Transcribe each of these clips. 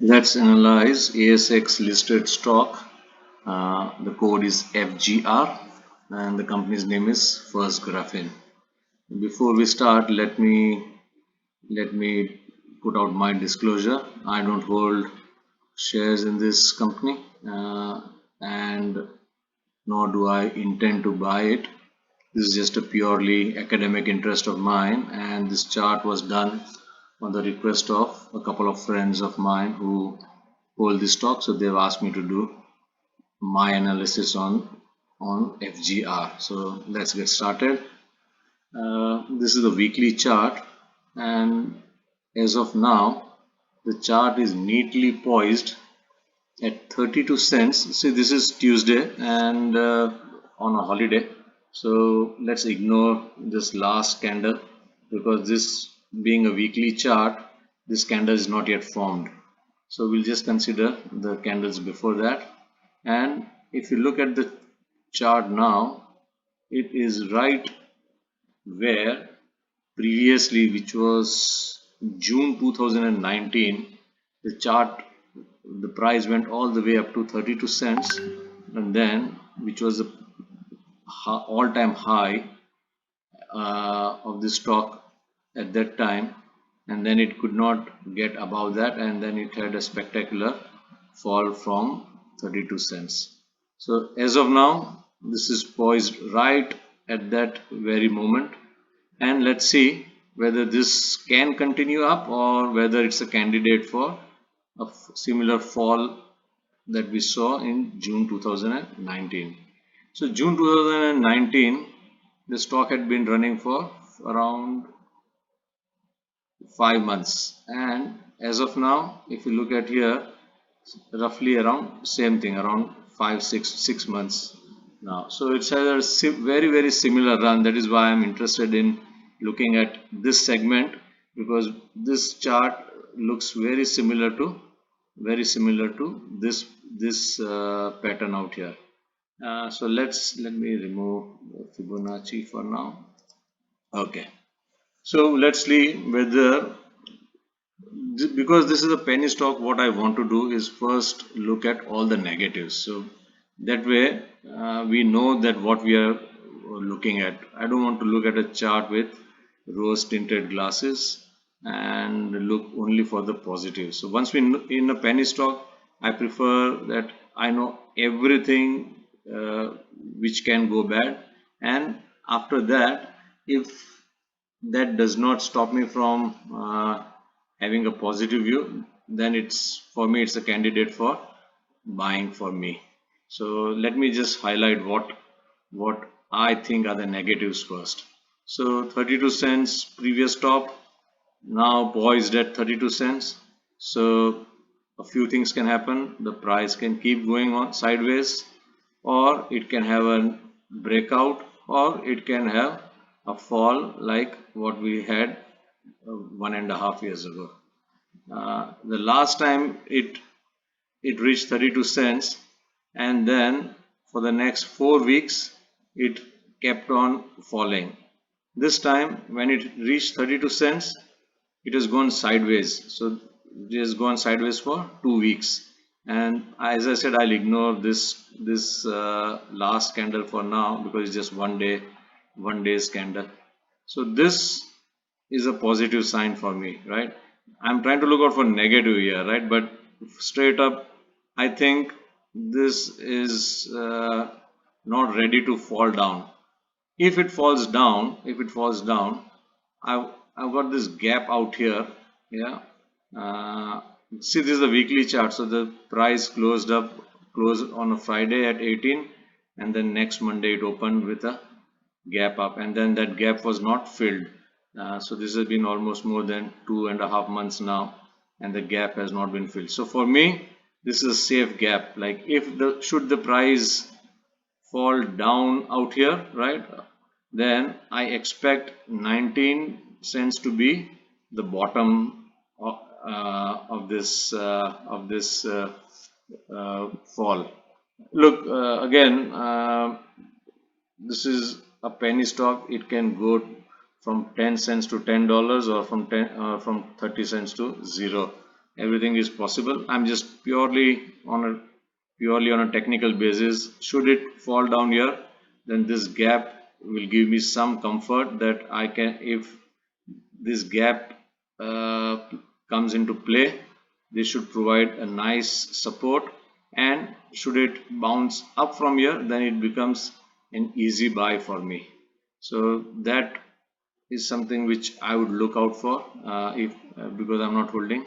Let's analyze ASX listed stock. The code is FGR and the company's name is First Graphene. Before we start, let me put out my disclosure. I don't hold shares in this company, and nor do I intend to buy it. This is just a purely academic interest of mine, and this chart was done on the request of a couple of friends of mine who hold this stock, so they've asked me to do my analysis on FGR. So let's get started. This is the weekly chart, and as of now, the chart is neatly poised at 32 cents. See, this is Tuesday and on a holiday, so let's ignore this last candle because this being a weekly chart, this candle is not yet formed. So we'll just consider the candles before that. And if you look at the chart now, it is right where previously, which was June 2019, the chart, the price went all the way up to 32 cents, and then which was the all-time high of the stock at that time, and then it could not get above that, and then it had a spectacular fall from 32 cents. So as of now, this is poised right at that very moment, and let's see whether this can continue up or whether it's a candidate for a similar fall that we saw in June 2019. So June 2019, the stock had been running for around 5 months, and as of now, if you look at here, roughly around same thing, around 5 6 6 months now. So it's had a very similar run. That is why I'm interested in looking at this segment, because this chart looks very similar to this pattern out here. So let me remove Fibonacci for now. Okay, so let's see whether, because this is a penny stock, what I want to do is first look at all the negatives, so that way we know that what we are looking at. I don't want to look at a chart with rose tinted glasses and look only for the positives. So once we in a penny stock, I prefer that I know everything which can go bad, and after that, if that does not stop me from having a positive view, then it's, for me, it's a candidate for buying for me. So let me just highlight what I think are the negatives first. So 32 cents previous top, now poised at 32 cents. So a few things can happen. The price can keep going on sideways, or it can have a breakout, or it can have a fall like what we had 1.5 years ago. The last time it reached 32 cents, and then for the next 4 weeks it kept on falling. This time when it reached 32 cents, it has gone sideways. So it has gone sideways for 2 weeks, and as I said, I'll ignore this last candle for now because it's just one day's candle. So this is a positive sign for me, right? I'm trying to look out for negative here, right? But straight up, I think this is not ready to fall down. If it falls down, I've got this gap out here. Yeah. Uh, See, this is the weekly chart. So the price closed on a Friday at 18, and then next Monday it opened with a gap up, and then that gap was not filled. So this has been almost more than 2.5 months now, and the gap has not been filled. So for me, this is a safe gap. Like, if the should the price fall down out here, right, then I expect 19 cents to be the bottom of this fall. Look, again, this is a penny stock. It can go from 10 cents to $10, or from 30 cents to 0. everything is possible. I'm just purely on a technical basis. Should it fall down here, then this gap will give me some comfort that I can, if this gap comes into play, this should provide a nice support, and should it bounce up from here, then it becomes an easy buy for me. So that is something which I would look out for, if because I'm not holding.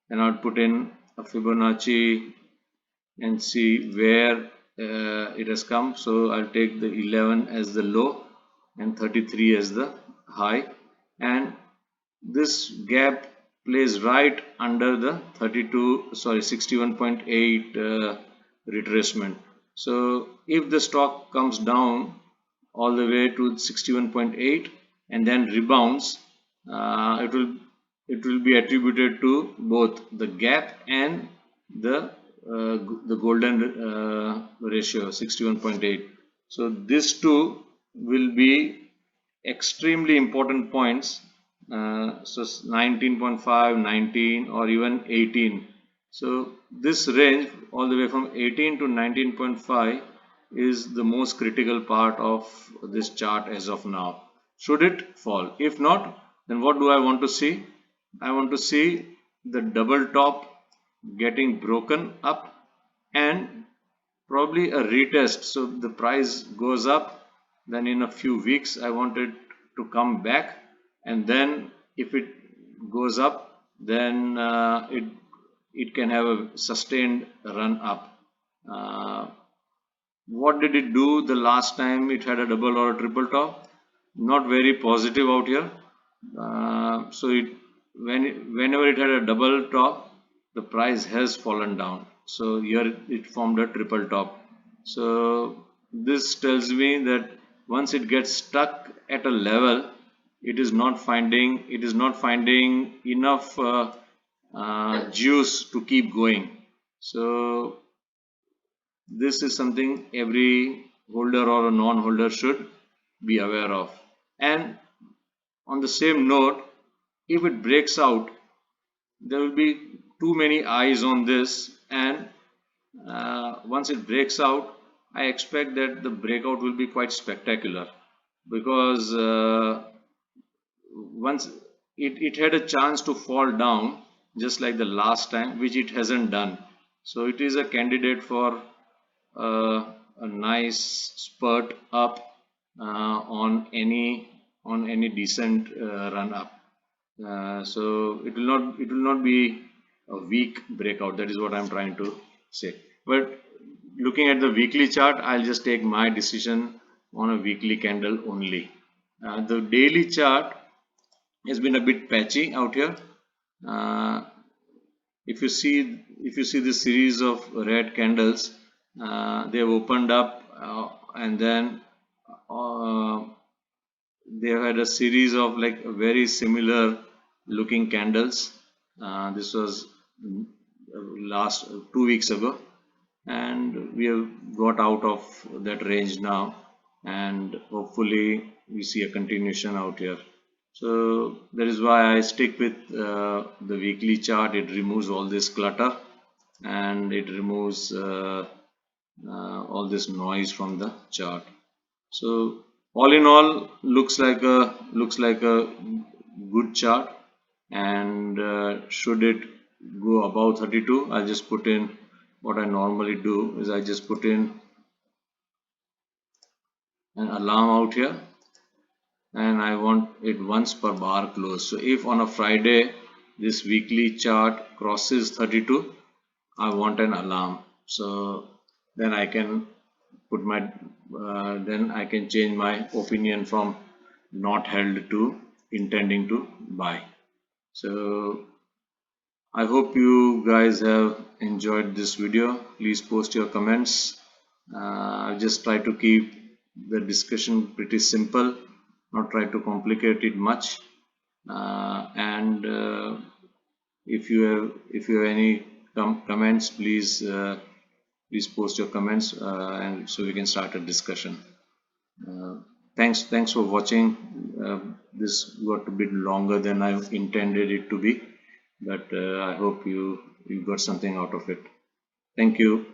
Then I would put in a Fibonacci and see where it has come. So I'll take the 11 as the low and 33 as the high, and this gap plays right under the 61.8 retracement. So if the stock comes down all the way to 61.8 and then rebounds, it will be attributed to both the gap and the golden ratio 61.8. So these two will be extremely important points. So 19.5, 19, or even 18. So this range all the way from 18 to 19.5 is the most critical part of this chart as of now. Should it fall? If not, then what do I want to see? I want to see the double top getting broken up and probably a retest. So the price goes up, then in a few weeks I want it to come back, and then if it goes up, then it can have a sustained run up. What did it do the last time it had a double or a triple top? Not very positive out here. So whenever it had a double top, the price has fallen down. So here it formed a triple top. So this tells me that once it gets stuck at a level, it is not finding enough juice to keep going. So this is something every holder or a non-holder should be aware of. And on the same note, if it breaks out, there will be too many eyes on this, and once it breaks out, I expect that the breakout will be quite spectacular, because once it had a chance to fall down just like the last time, which it hasn't done. So it is a candidate for a nice spurt up on any decent run up. So it will not be a weak breakout. That is what I'm trying to say. But looking at the weekly chart, I'll just take my decision on a weekly candle only. The daily chart has been a bit patchy out here. If you see this series of red candles, they have opened up, and then they have had a series of like very similar looking candles. This was last 2 weeks ago, and we have got out of that range now, and hopefully we see a continuation out here. So that is why I stick with the weekly chart. It removes all this clutter, and it removes all this noise from the chart. So all in all, looks like a good chart. And should it go above 32, I'll just put in what I normally do is I just put in an alarm out here, and I want it once per bar close. So if on a Friday this weekly chart crosses 32, I want an alarm. So then I can put my then I can change my opinion from not held to intending to buy. So I hope you guys have enjoyed this video. Please post your comments. I just try to keep the discussion pretty simple, not try to complicate it much. And if you have any comments, please post your comments, and so we can start a discussion. Thanks for watching. This got a bit longer than I intended it to be. but I hope you got something out of it. Thank you.